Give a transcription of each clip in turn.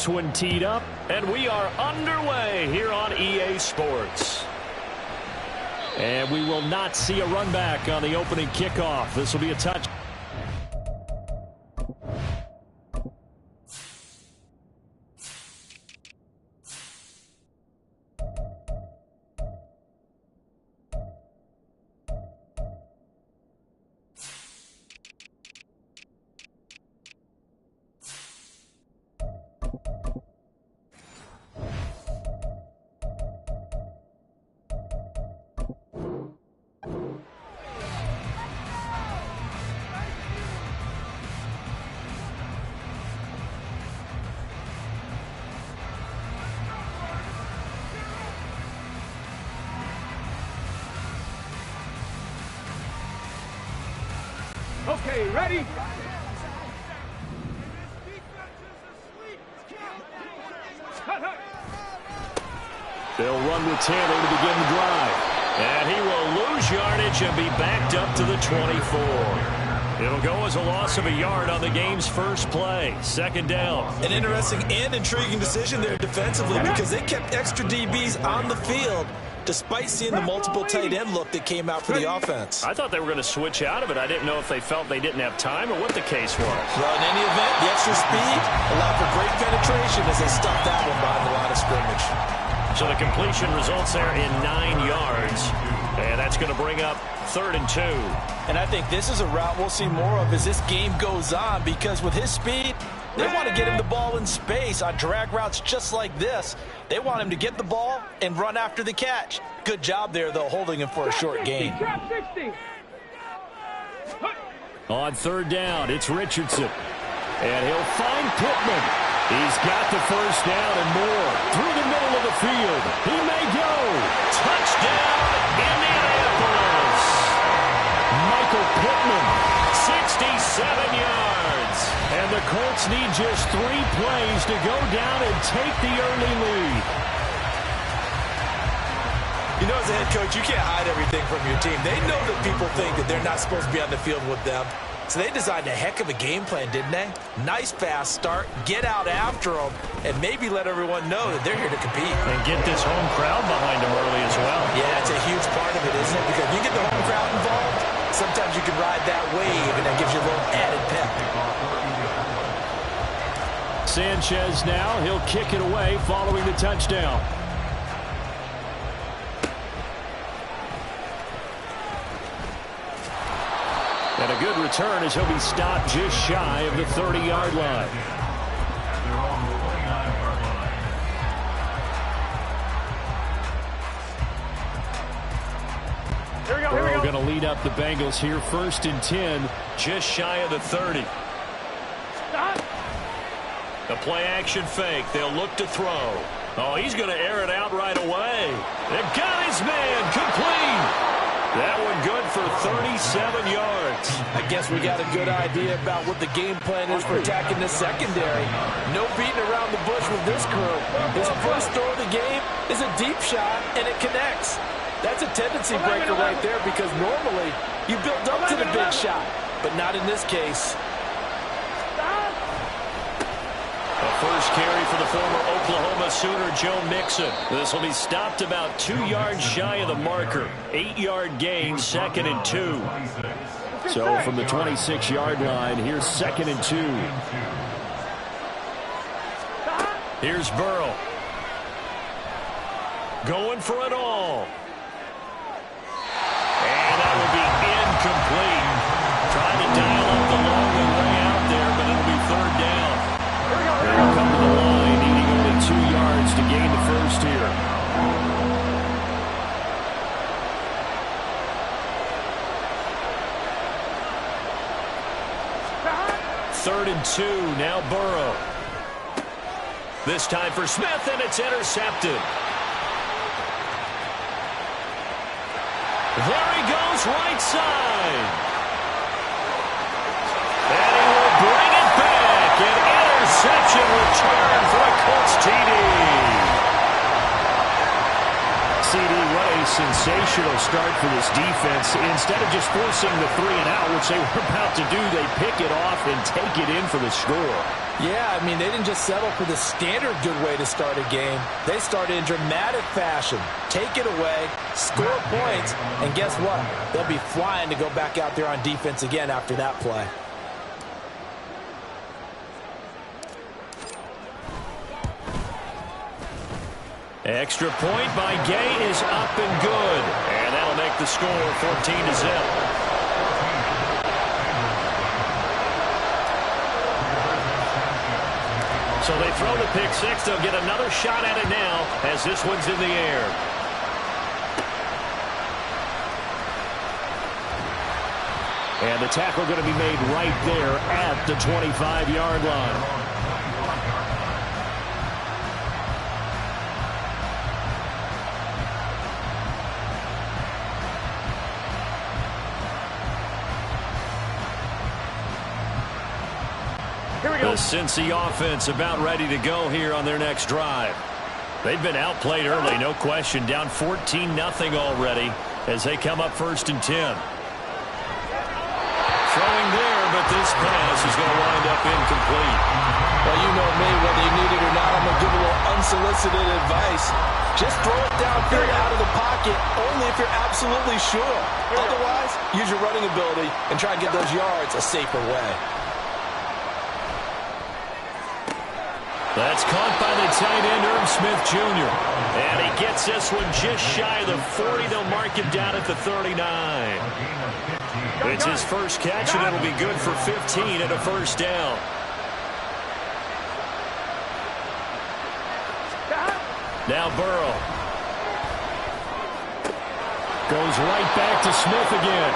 this one teed up, and we are underway here on EA Sports. And we will not see a run back on the opening kickoff. This will be a touch. Okay, ready? They'll run with Taylor to begin the drive. And he will lose yardage and be backed up to the 24. It'll go as a loss of a yard on the game's first play. Second down. An interesting and intriguing decision there defensively because they kept extra DBs on the field despite seeing the multiple tight end look that came out for the offense. I thought they were going to switch out of it. I didn't know if they felt they didn't have time or what the case was. Well, in any event, the extra speed allowed for great penetration as they stuffed that one behind the line of scrimmage. So the completion results there in 9 yards. And that's going to bring up 3rd and 2. And I think this is a route we'll see more of as this game goes on because with his speed, they want to get him the ball in space on drag routes just like this. They want him to get the ball and run after the catch. Good job there, though, holding him for a short gain. On 3rd down, it's Richardson. And he'll find Pittman. He's got the first down and more. Through the middle of the field. He may go. Touchdown, Indianapolis. Michael Pittman, 67 yards. And the Colts need just 3 plays to go down and take the early lead. You know, as a head coach, you can't hide everything from your team. They know that people think that they're not supposed to be on the field with them. So they designed a heck of a game plan, didn't they? Nice fast start, get out after them, and maybe let everyone know that they're here to compete. And get this home crowd behind them early as well. Yeah, that's a huge part of it, isn't it? Because if you get the home crowd involved, sometimes you can ride that wave, and that gives you a little added pep. Sanchez now, he'll kick it away following the touchdown. And a good return as he'll be stopped just shy of the 30-yard line. Burrow going to lead up the Bengals here, 1st and 10, just shy of the 30. The play-action fake. They'll look to throw. Oh, he's going to air it out right away. They've got his man complete. That one good for 37 yards. I guess we got a good idea about what the game plan is for attacking the secondary. No beating around the bush with this crew. His first throw of the game is a deep shot, and it connects. That's a tendency breaker right there because normally you build up to the big shot, but not in this case. The first carry for the former Oklahoma Sooner, Joe Mixon. This will be stopped about 2 yards shy of the marker. 8-yard gain, 2nd and 2. So from the 26-yard line, here's 2nd and 2. Here's Burrow. Going for it all. And that will be incomplete. Trying to dial up the long way out there, but it'll be 3rd down. They'll come to the line, needing only 2 yards to gain the first here. Third and 2, now Burrow. This time for Smith, and it's intercepted. There he goes, right side. And he will bring it back. An interception return for a Colts TD. CD, what a sensational start for this defense. Instead of just forcing the 3 and out, which they were about to do, they pick it off and take it in for the score. Yeah, I mean, they didn't just settle for the standard good way to start a game. They started in dramatic fashion. Take it away, score points, and guess what? They'll be flying to go back out there on defense again after that play. Extra point by Gay is up and good. And that'll make the score 14-0. So they throw the pick six. They'll get another shot at it now as this one's in the air. And the tackle going to be made right there at the 25-yard line. The Cincy offense about ready to go here on their next drive. They've been outplayed early, no question. Down 14-0 already as they come up 1st and 10. Throwing there, but this pass is going to wind up incomplete. Well, you know me, whether you need it or not, I'm going to give a little unsolicited advice. Just throw it downfield out of the pocket, only if you're absolutely sure. Otherwise, use your running ability and try and get those yards a safer way. That's caught by the tight end, Irv Smith Jr. And he gets this one just shy of the 40. They'll mark him down at the 39. It's his first catch, and it'll be good for 15 and a first down. Now Burrow. Goes right back to Smith again.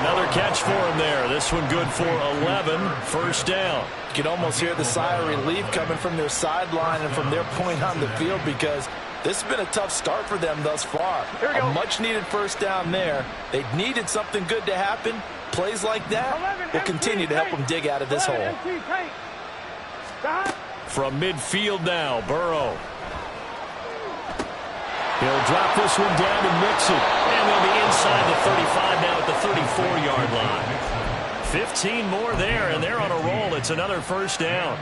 Another catch for him there. This one good for 11. First down. You can almost hear the sigh of relief coming from their sideline and from their point on the field because this has been a tough start for them thus far. A much-needed first down there. They needed something good to happen. Plays like that will continue to help them dig out of this hole. From midfield now, Burrow. He'll drop this one down and mix it. And they'll be inside the 35 now at the 34-yard line. 15 more there, and they're on a roll. It's another first down.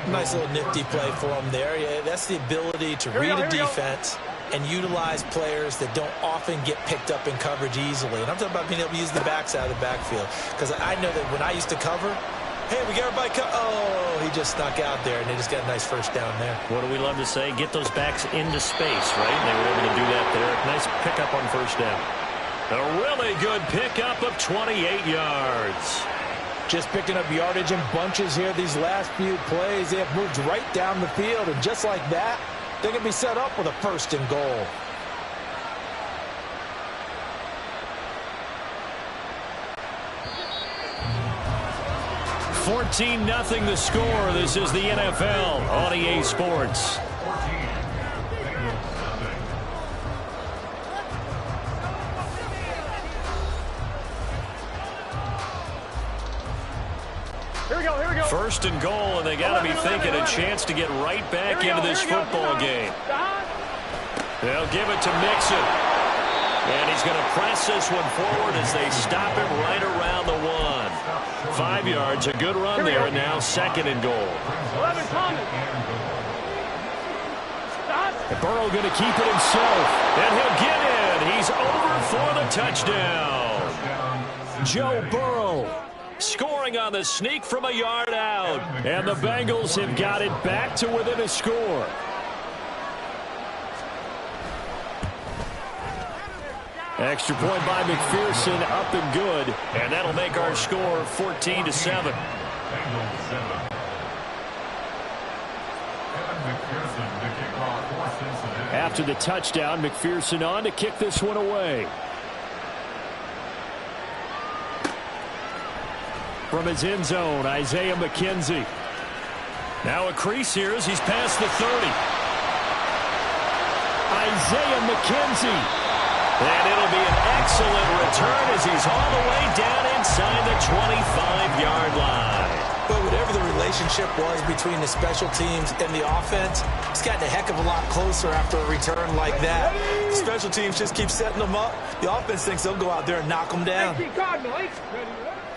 Nice little nifty play for them there. Yeah, that's the ability to read a defense and utilize players that don't often get picked up in coverage easily. And I'm talking about being able to use the backs out of the backfield. Because I know that when I used to cover, hey, we got everybody oh, he just snuck out there, and they just got a nice first down there. What do we love to say? Get those backs into space, right? And they were able to do that there. Nice pickup on first down. A really good pickup of 28 yards. Just picking up yardage in bunches here these last few plays. They have moved right down the field, and just like that, they can be set up with a first and goal. $14-0 the score. This is the NFL on EA Sports. First and goal, and they got to be thinking a chance to get right back into this football game. They'll give it to Mixon. And he's going to press this one forward as they stop him right around the 1. 5 yards, a good run there, and now second and goal. And Burrow going to keep it himself, and he'll get in. He's over for the touchdown. Joe Burrow scoring on the sneak from a yard out. And the Bengals have got it back to within a score. Extra point by McPherson, up and good. And that'll make our score 14-7. After the touchdown, McPherson on to kick this one away. From his end zone, Isaiah McKenzie. Now a crease here as he's past the 30. Isaiah McKenzie. And it'll be an excellent return as he's all the way down inside the 25-yard line. But whatever the relationship was between the special teams and the offense, It's gotten a heck of a lot closer after a return like that. The special teams just keep setting them up. The offense thinks they'll go out there and knock them down.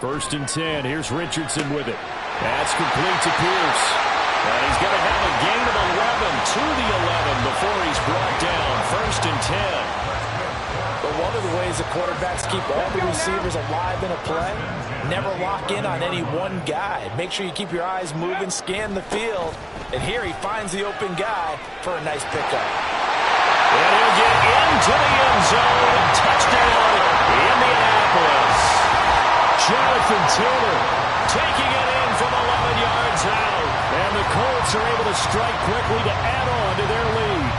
1st and 10. Here's Richardson with it. That's complete to Pierce. And he's going to have a gain of 11 to the 11 before he's brought down. 1st and 10. But one of the ways the quarterbacks keep all the receivers alive in a play, never lock in on any one guy. Make sure you keep your eyes moving, scan the field. And here he finds the open guy for a nice pickup. And he'll get into the end zone. Touchdown, Indianapolis. Jonathan Taylor taking it in from 11 yards out. And the Colts are able to strike quickly to add on to their lead.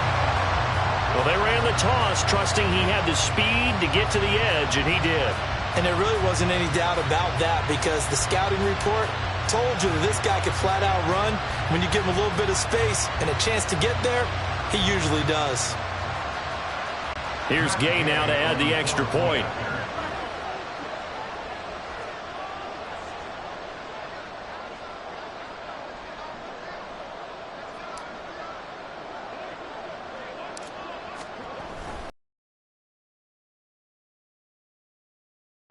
Well, they ran the toss, trusting he had the speed to get to the edge, and he did. And there really wasn't any doubt about that because the scouting report told you that this guy could flat out run. When you give him a little bit of space and a chance to get there, he usually does. Here's Gay now to add the extra point.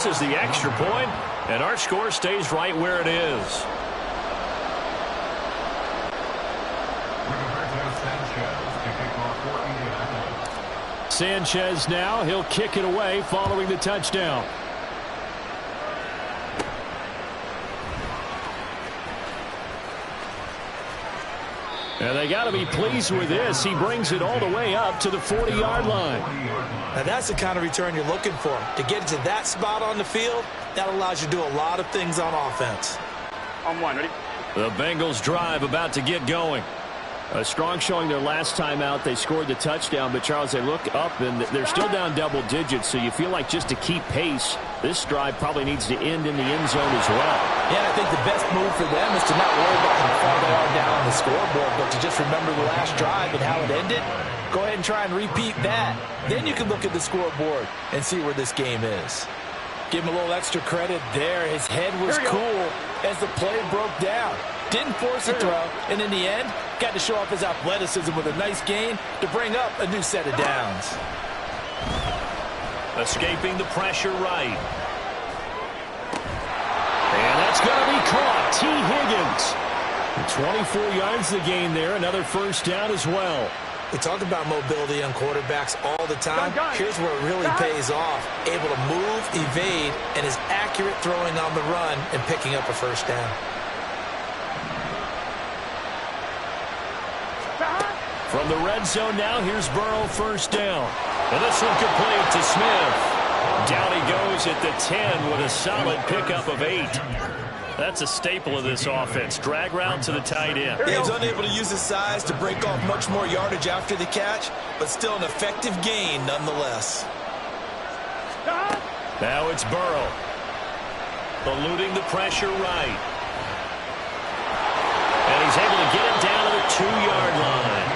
Is the extra point, and our score stays right where it is. Sanchez now, he'll kick it away following the touchdown. And they got to be pleased with this. He brings it all the way up to the 40-yard line. Now that's the kind of return you're looking for. To get to that spot on the field, that allows you to do a lot of things on offense. On one, ready? The Bengals drive about to get going. A strong showing their last time out. They scored the touchdown, but Charles, they look up and they're still down double digits, so you feel like just to keep pace, this drive probably needs to end in the end zone as well. Yeah, I think the best move for them is to not worry about how far they are down on the scoreboard, but to just remember the last drive and how it ended. Go ahead and try and repeat that. Then you can look at the scoreboard and see where this game is. Give him a little extra credit there. His head was cool as the play broke down. Didn't force a throw, and in the end, got to show off his athleticism with a nice gain to bring up a new set of downs. Escaping the pressure right. And that's going to be caught. T. Higgins. 24 yards the gain there. Another first down as well. We talk about mobility on quarterbacks all the time. Here's where it really pays off. Able to move, evade, and is accurate throwing on the run and picking up a first down. From the red zone now, here's Burrow, first down. And this one complete to Smith. Down he goes at the 10 with a solid pickup of 8. That's a staple of this offense. Drag route to the tight end. He was unable to use his size to break off much more yardage after the catch, but still an effective gain nonetheless. Now it's Burrow. Eluding the pressure right. And he's able to get it down to the 2-yard line.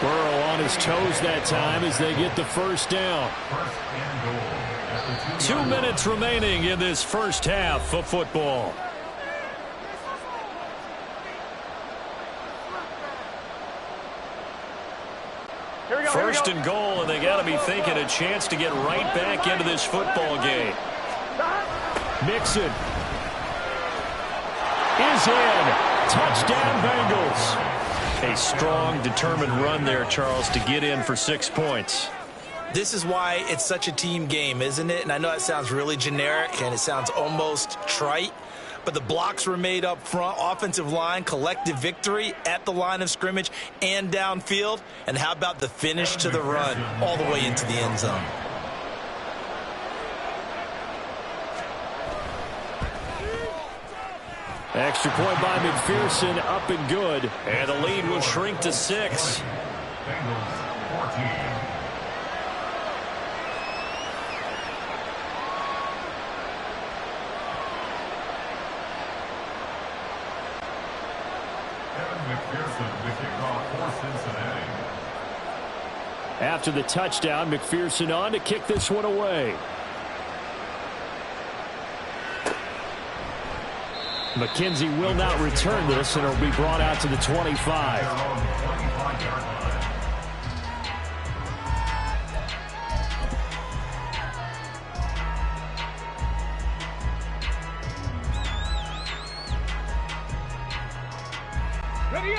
Burrow on his toes that time as they get the first down. 2 minutes remaining in this first half of football. First and goal, and they got to be thinking a chance to get right back into this football game. Mixon is in. Touchdown, Bengals. A strong, determined run there, Charles, to get in for 6 points. This is why it's such a team game, isn't it? And I know that sounds really generic and it sounds almost trite, but the blocks were made up front, offensive line, collective victory at the line of scrimmage and downfield. And how about the finish to the run all the way into the end zone? Extra point by McPherson, up and good. And the lead will shrink to 6. After the touchdown, McPherson on to kick this one away. McKenzie will not return this, and it'll be brought out to the 25.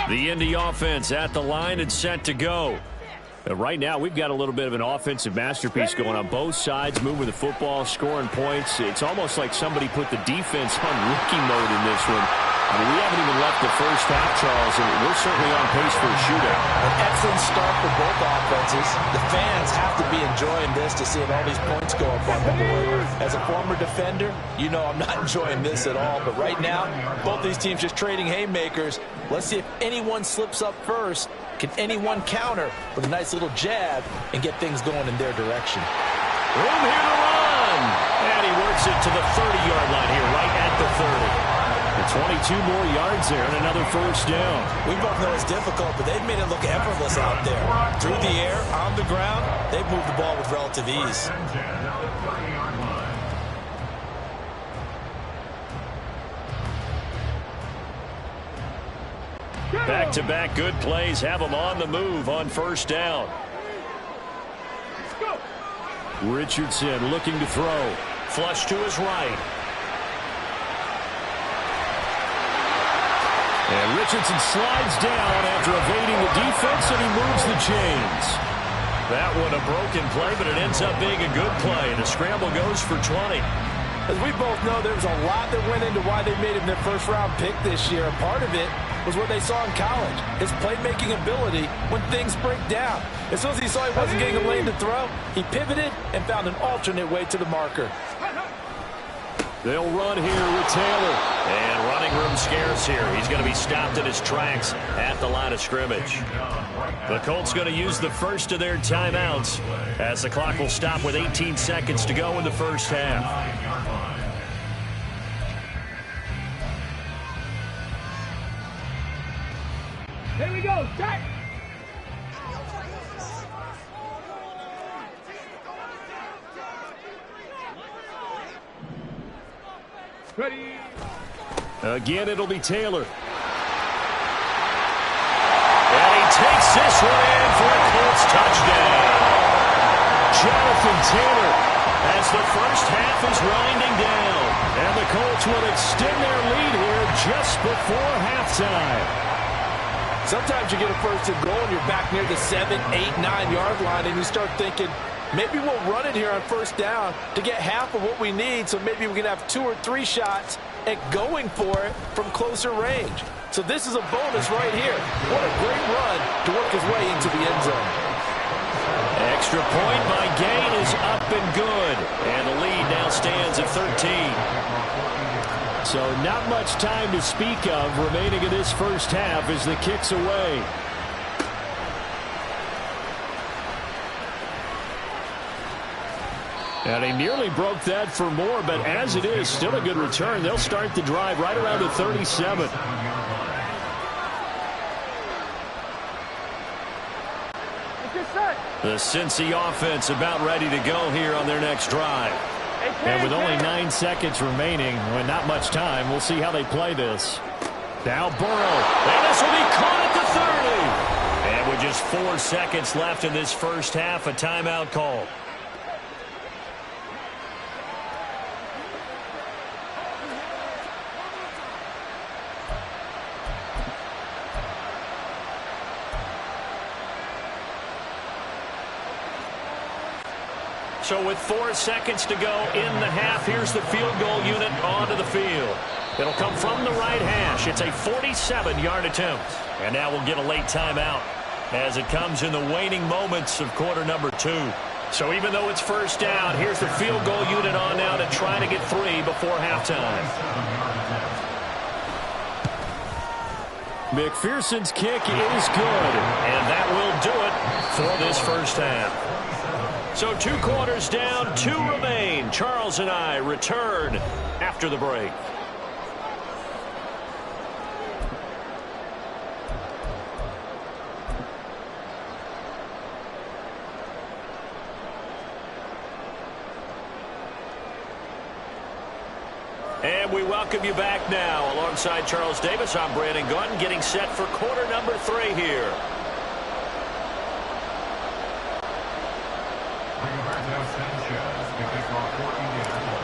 The Indy offense at the line and set to go. Right now, we've got a little bit of an offensive masterpiece going on both sides, moving the football, scoring points. It's almost like somebody put the defense on rookie mode in this one. I mean, we haven't even left the first half, Charles, and we're certainly on pace for a shootout. An excellent start for both offenses. The fans have to be enjoying this to see all these points go up on the board. As a former defender, you know I'm not enjoying this at all. But right now, both these teams just trading haymakers. Let's see if anyone slips up first. Can anyone counter with a nice little jab and get things going in their direction? Room here to run. And he works it to the 30-yard line here, right at the 30. 22 more yards there and another first down. We both know it's difficult, but they've made it look effortless out there. Through the air, on the ground, they've moved the ball with relative ease. Back-to-back good plays have them on the move on first down. Richardson looking to throw. Flush to his right. And Richardson slides down after evading the defense, and he moves the chains. That one a broken play, but it ends up being a good play. The scramble goes for 20. As we both know, there was a lot that went into why they made him their first-round pick this year. Part of it was what they saw in college, his playmaking ability when things break down. As soon as he saw he wasn't getting a lane to throw, he pivoted and found an alternate way to the marker. They'll run here with Taylor. And running room scarce here. He's going to be stopped in his tracks at the line of scrimmage. The Colts going to use the first of their timeouts as the clock will stop with 18 seconds to go in the first half. Here we go, check! Ready? Again, it'll be Taylor. And he takes this one in for a Colts touchdown. Jonathan Taylor as the first half is winding down. And the Colts will extend their lead here just before halftime. Sometimes you get a first and goal and you're back near the 7, 8, 9-yard line and you start thinking, maybe we'll run it here on first down to get half of what we need, so maybe we can have 2 or 3 shots at going for it from closer range. So this is a bonus right here. What a great run to work his way into the end zone. Extra point by Gain is up and good. And the lead now stands at 13. So not much time to speak of remaining in this first half as the kick's away. And he nearly broke that for more, but as it is, still a good return. They'll start the drive right around the 37. The Cincy offense about ready to go here on their next drive. And with only 9 seconds remaining, well, not much time, we'll see how they play this. Now Burrow, and this will be caught at the 30. And with just 4 seconds left in this first half, a timeout call. So with 4 seconds to go in the half, here's the field goal unit onto the field. It'll come from the right hash. It's a 47-yard attempt. And now we'll get a late timeout as it comes in the waning moments of quarter number 2. So even though it's first down, here's the field goal unit on now to try to get 3 before halftime. McPherson's kick is good. And that will do it for this first half. So 2 quarters down, 2 remain. Charles and I return after the break. And we welcome you back now. Alongside Charles Davis, I'm Brandon Gaudin, getting set for quarter number 3 here.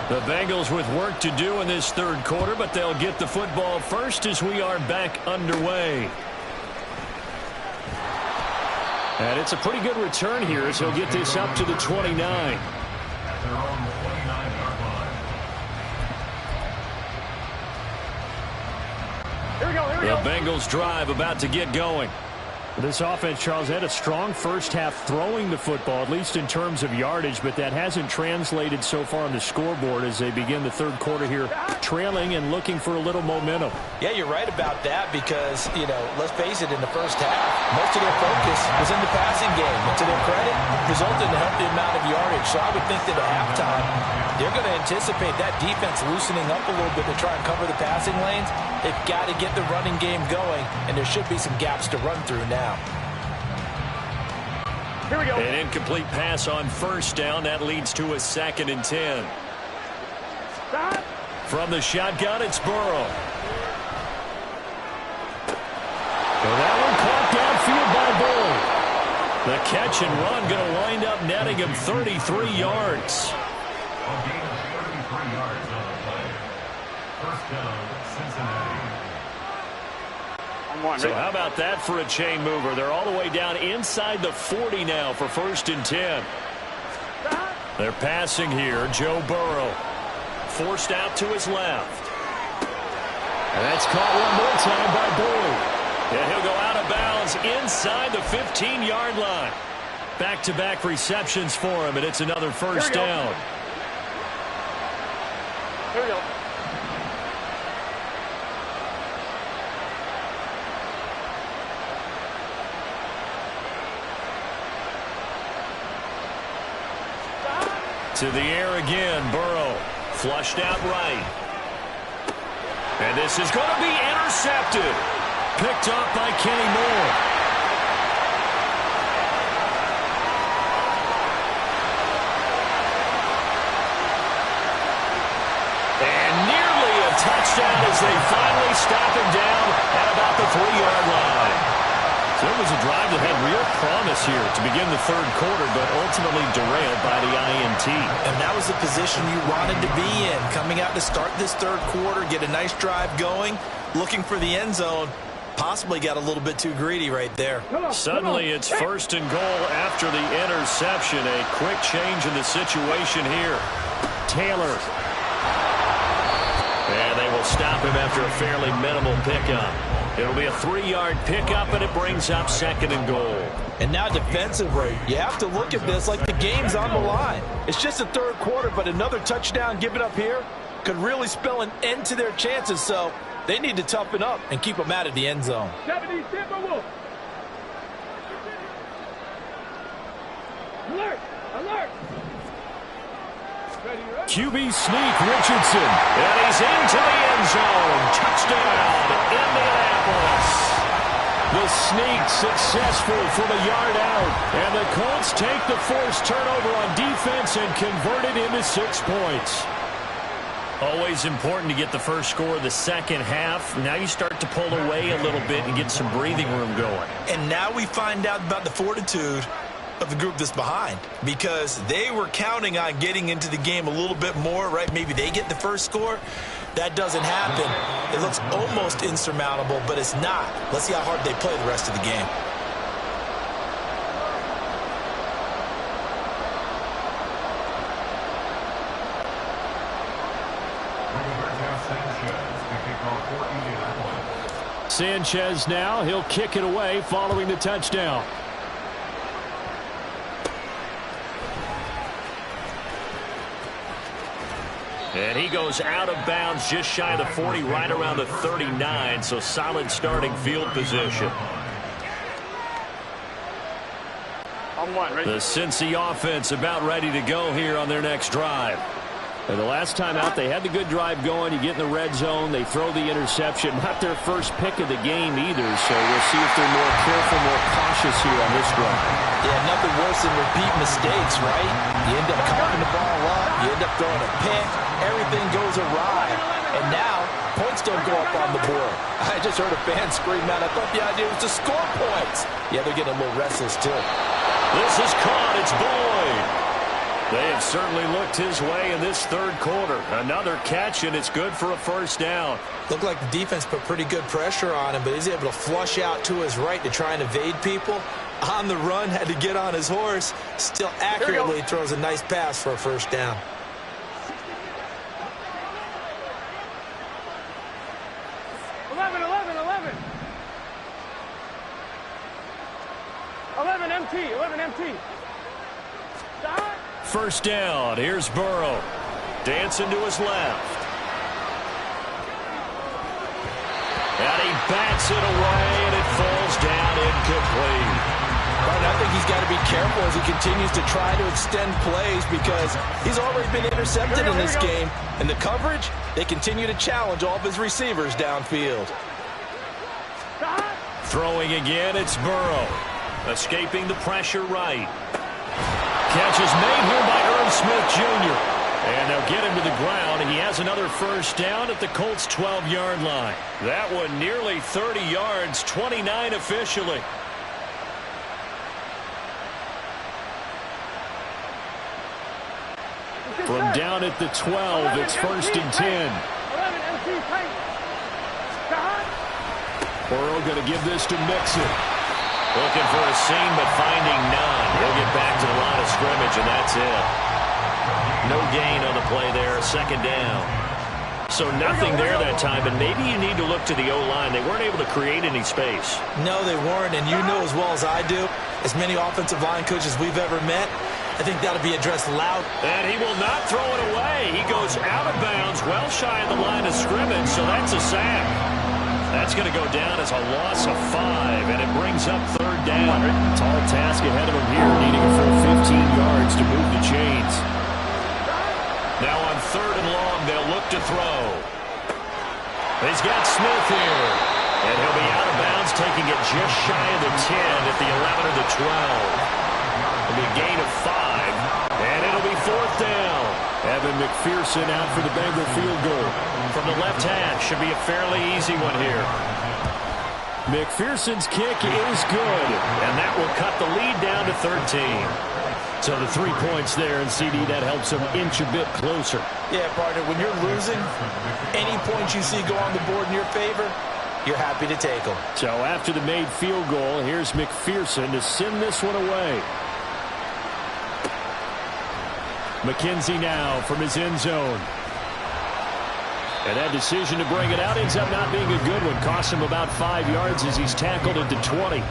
The Bengals with work to do in this third quarter, but they'll get the football first as we are back underway. And it's a pretty good return here as he'll get this up to the 29. The Bengals drive about to get going. This offense, Charles, had a strong first half throwing the football, at least in terms of yardage, but that hasn't translated so far on the scoreboard as they begin the third quarter here, trailing and looking for a little momentum. Yeah, you're right about that because, let's face it, in the first half, most of their focus was in the passing game. And to their credit, resulted in a healthy amount of yardage. So I would think that at halftime, they're going to anticipate that defense loosening up a little bit to try and cover the passing lanes. They've got to get the running game going, and there should be some gaps to run through now. Here we go. An incomplete pass on first down. That leads to a 2nd and 10. Stop. From the shotgun, it's Burrow. And that one caught downfield by Bull. The catch and run going to wind up netting him 33 yards. A gain of 33 yards on the play. First down, Cincinnati. So how about that for a chain mover? They're all the way down inside the 40 now for 1st and 10. They're passing here. Joe Burrow forced out to his left. And that's caught one more time by Bull. And he'll go out of bounds inside the 15-yard line. Back-to-back receptions for him, and it's another first down. Here we go. To the air again, Burrow. Flushed out right. And this is going to be intercepted. Picked up by Kenny Moore. And nearly a touchdown as they finally stop him down at about the 3-yard line. So it was a drive that had real promise here to begin the third quarter, but ultimately derailed by the INT. And that was the position you wanted to be in. Coming out to start this third quarter, get a nice drive going, looking for the end zone. Possibly got a little bit too greedy right there. Suddenly it's 1st and goal after the interception. A quick change in the situation here. Taylor. And they will stop him after a fairly minimal pickup. It'll be a 3-yard pickup, and it brings up 2nd and goal. And now defensively, you have to look at this like the game's on the line. It's just the third quarter, but another touchdown given up here could really spell an end to their chances. So they need to toughen up and keep them out of the end zone. 70, Wolf. Alert! Alert! Ready, ready. QB sneak, Richardson. And he's into the end zone. Touchdown, Indianapolis. The sneak successful from a yard out. And the Colts take the forced turnover on defense and convert it into 6 points. Always important to get the first score of the second half. Now you start to pull away a little bit and get some breathing room going. And now we find out about the fortitude of the group that's behind, because they were counting on getting into the game a little bit more, right? Maybe they get the first score. That doesn't happen. It looks almost insurmountable, but it's not. Let's see how hard they play the rest of the game. Sanchez now, he'll kick it away following the touchdown. And he goes out of bounds just shy of the 40, right around the 39, so solid starting field position. The Cincy offense about ready to go here on their next drive. And the last time out, they had the good drive going. You get in the red zone, they throw the interception. Not their first pick of the game either, so we'll see if they're more careful, more cautious here on this drive. Yeah, nothing worse than repeat mistakes, right? You end up coughing the ball up, you end up throwing a pick, everything goes awry. And now, points don't go up on the board. I just heard a fan scream out, I thought the idea was to score points. Yeah, they're getting a little restless too. This is caught, it's Boyd. They have certainly looked his way in this third quarter. Another catch, and it's good for a first down. Looked like the defense put pretty good pressure on him, but he's able to flush out to his right to try and evade people. On the run, had to get on his horse. Still accurately throws a nice pass for a first down. MT. Stop. First down. Here's Burrow. Dancing to his left. And he bats it away, and it falls down incomplete. I think he's got to be careful as he continues to try to extend plays because he's already been intercepted in this game. And the coverage, they continue to challenge all of his receivers downfield. Stop. Throwing again, it's Burrow. Escaping the pressure right. Catch is made here by Irv Smith Jr. And they'll get him to the ground, and he has another first down at the Colts' 12-yard line. That one nearly 30 yards, 29 officially. From down at the 12, it's first and 10. Burrow going to give this to Mixon. Looking for a seam, but finding none. He'll get back to the line of scrimmage, and that's it. No gain on the play there, second down. So nothing there that time, and maybe you need to look to the O-line. They weren't able to create any space. No, they weren't, and you know as well as I do, as many offensive line coaches we've ever met, I think that'll be addressed loud. And he will not throw it away. He goes out of bounds, well shy of the line of scrimmage, so that's a sack. That's going to go down as a loss of 5, and it brings up third down. Tall task ahead of him here, needing a full 15 yards to move the chains. Now on third and long, they'll look to throw. He's got Smith here, and he'll be out of bounds, taking it just shy of the 10 at the 11 or the 12. It'll be a gain of 5, and it'll be fourth down. Evan McPherson out for the Bengal field goal. From the left hash, should be a fairly easy one here. McPherson's kick is good, and that will cut the lead down to 13. So the 3 points there, and CD, that helps him inch a bit closer. Yeah, partner, when you're losing, any points you see go on the board in your favor, you're happy to take them. So after the made field goal, here's McPherson to send this one away. McKenzie now from his end zone. And that decision to bring it out ends up not being a good one. Costs him about 5 yards as he's tackled at the 20.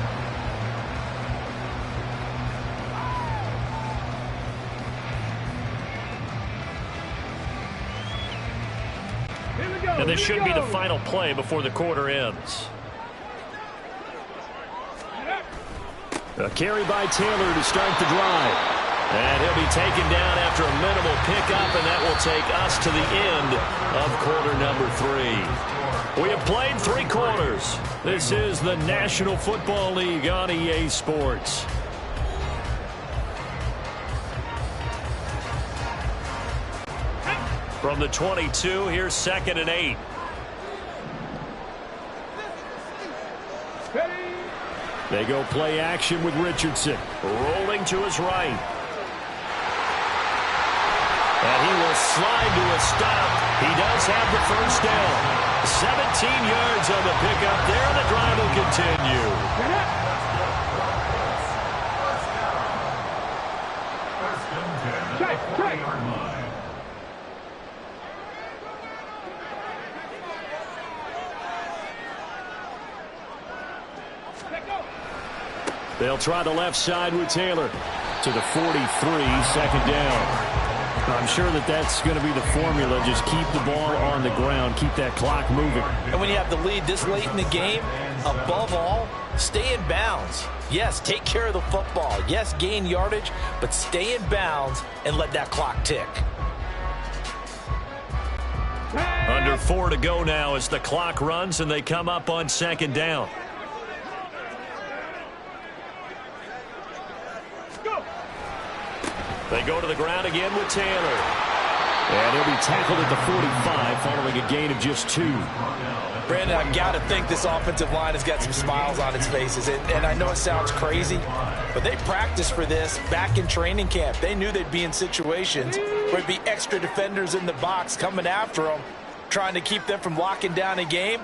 And this should be the final play before the quarter ends. A carry by Taylor to start the drive. And he'll be taken down after a minimal pickup, and that will take us to the end of quarter number 3. We have played 3 quarters. This is the National Football League on EA Sports. From the 22, here's second and 8. They go play action with Richardson. Rolling to his right. And he will slide to a stop. He does have the first down. 17 yards on the pickup there. The drive will continue. They'll try the left side with Taylor to the 43, second down. I'm sure that's going to be the formula. Just keep the ball on the ground. Keep that clock moving. And when you have the lead this late in the game, above all, stay in bounds. Yes, take care of the football. Yes, gain yardage, but stay in bounds and let that clock tick. Under 4 to go now as the clock runs and they come up on second down. They go to the ground again with Taylor. And he'll be tackled at the 45 following a gain of just 2. Brandon, I've got to think this offensive line has got some smiles on its faces. And I know it sounds crazy, but they practiced for this back in training camp. They knew they'd be in situations where there'd be extra defenders in the box coming after them, trying to keep them from locking down a game.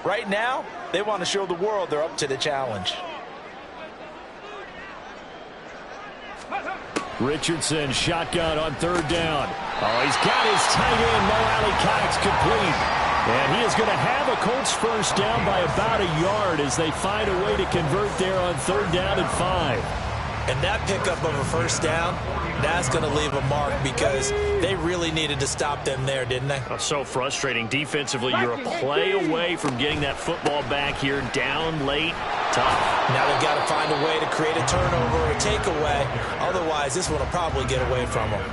Right now, they want to show the world they're up to the challenge. Richardson shotgun on third down. Oh, he's got his tight end, Mo Alley-Cox, complete. And he is going to have a Colts first down by about a yard as they find a way to convert there on third down and 5. And that pickup of a first down, that's going to leave a mark because they really needed to stop them there, didn't they? Oh, so frustrating. Defensively, you're a play away from getting that football back here, down late, tough. Now they've got to find a way to create a turnover or a takeaway. Otherwise, this one will probably get away from them.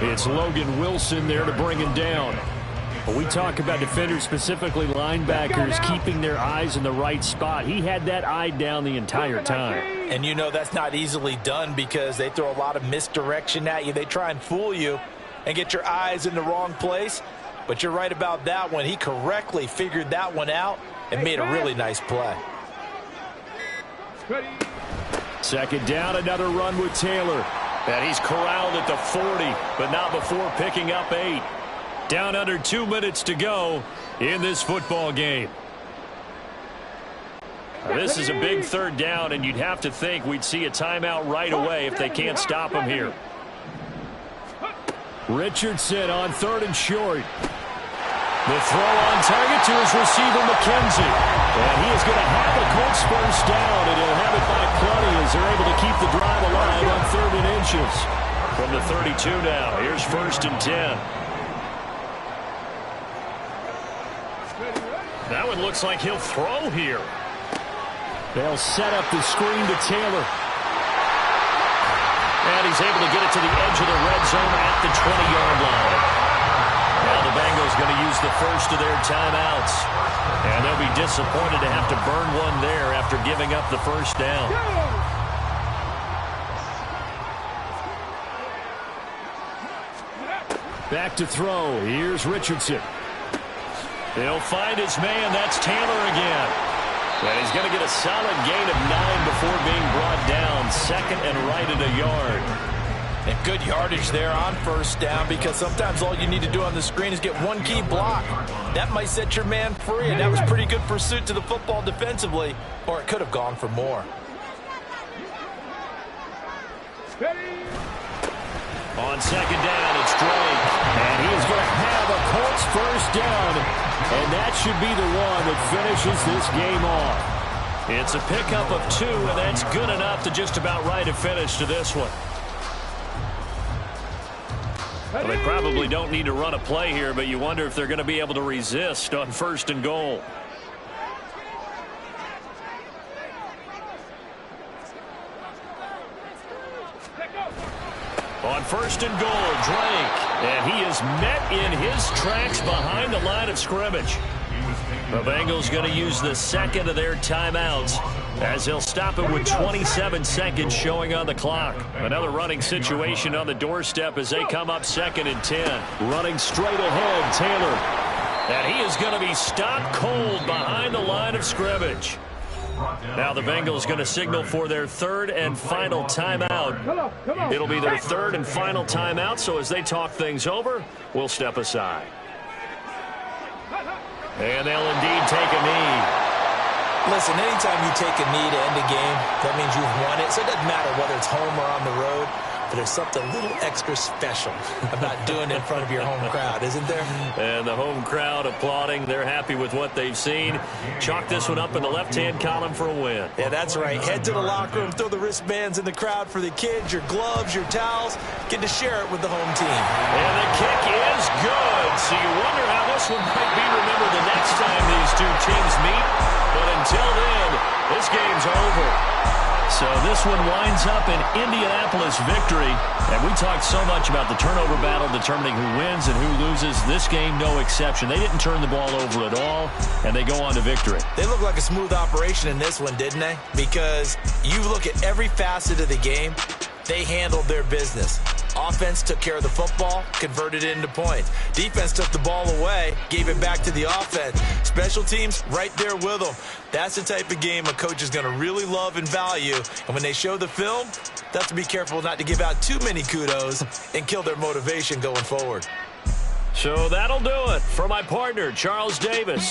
It's Logan Wilson there to bring him down. But we talk about defenders, specifically linebackers, keeping their eyes in the right spot. He had that eye down the entire time. And you know that's not easily done because they throw a lot of misdirection at you. They try and fool you and get your eyes in the wrong place. But you're right about that one. He correctly figured that one out and made a really nice play. Second down, another run with Taylor. And he's corralled at the 40, but not before picking up 8. Down under 2 minutes to go in this football game. Now, this is a big third down, and you'd have to think we'd see a timeout right away if they can't stop him here. Richardson on third and short. The throw on target to his receiver, McKenzie. And he is going to have a Colts first down, and he'll have it by plenty as they're able to keep the drive alive on 3rd and inches. From the 32 now, here's 1st and 10. That one looks like he'll throw here. They'll set up the screen to Taylor. And he's able to get it to the edge of the red zone at the 20-yard line. Now the Bengals going to use the first of their timeouts. And they'll be disappointed to have to burn one there after giving up the first down. Back to throw. Here's Richardson. He'll find his man. That's Taylor again. And he's going to get a solid gain of 9 before being brought down. 2nd and right at a yard. And good yardage there on first down because sometimes all you need to do on the screen is get one key block. That might set your man free, and that was pretty good pursuit to the football defensively, or it could have gone for more. On second down, it's Drake. And he is going to have a Colts first down. And that should be the one that finishes this game off. It's a pickup of 2, and that's good enough to just about write a finish to this one. Well, they probably don't need to run a play here, but you wonder if they're going to be able to resist on 1st and goal. On 1st and goal, Drake. And he is met in his tracks behind the line of scrimmage. The Bengals going to use the 2nd of their timeouts as they'll stop it with 27 seconds showing on the clock. Another running situation on the doorstep as they come up 2nd and 10. Running straight ahead, Taylor. And he is going to be stopped cold behind the line of scrimmage. Now the Bengals going to signal for their 3rd and final timeout. It'll be their 3rd and final timeout, so as they talk things over, we'll step aside. And they'll indeed take a knee. Listen, anytime you take a knee to end a game, that means you've won it. So it doesn't matter whether it's home or on the road. But there's something a little extra special about doing it in front of your home crowd, isn't there? And the home crowd applauding. They're happy with what they've seen. Chalk this one up in the left-hand column for a win. Yeah, that's right. Head to the locker room, throw the wristbands in the crowd for the kids, your gloves, your towels. Get to share it with the home team. And the kick is good. So you wonder how this one might be remembered the next time these two teams meet. But until then, this game's over. So this one winds up in Indianapolis victory. And we talked so much about the turnover battle determining who wins and who loses. This game, no exception. They didn't turn the ball over at all, and they go on to victory. They look like a smooth operation in this one, didn't they? Because you look at every facet of the game, they handled their business. Offense took care of the football, converted it into points. Defense took the ball away, gave it back to the offense. Special teams, right there with them. That's the type of game a coach is going to really love and value. And when they show the film, they have to be careful not to give out too many kudos and kill their motivation going forward. So that'll do it for my partner, Charles Davis.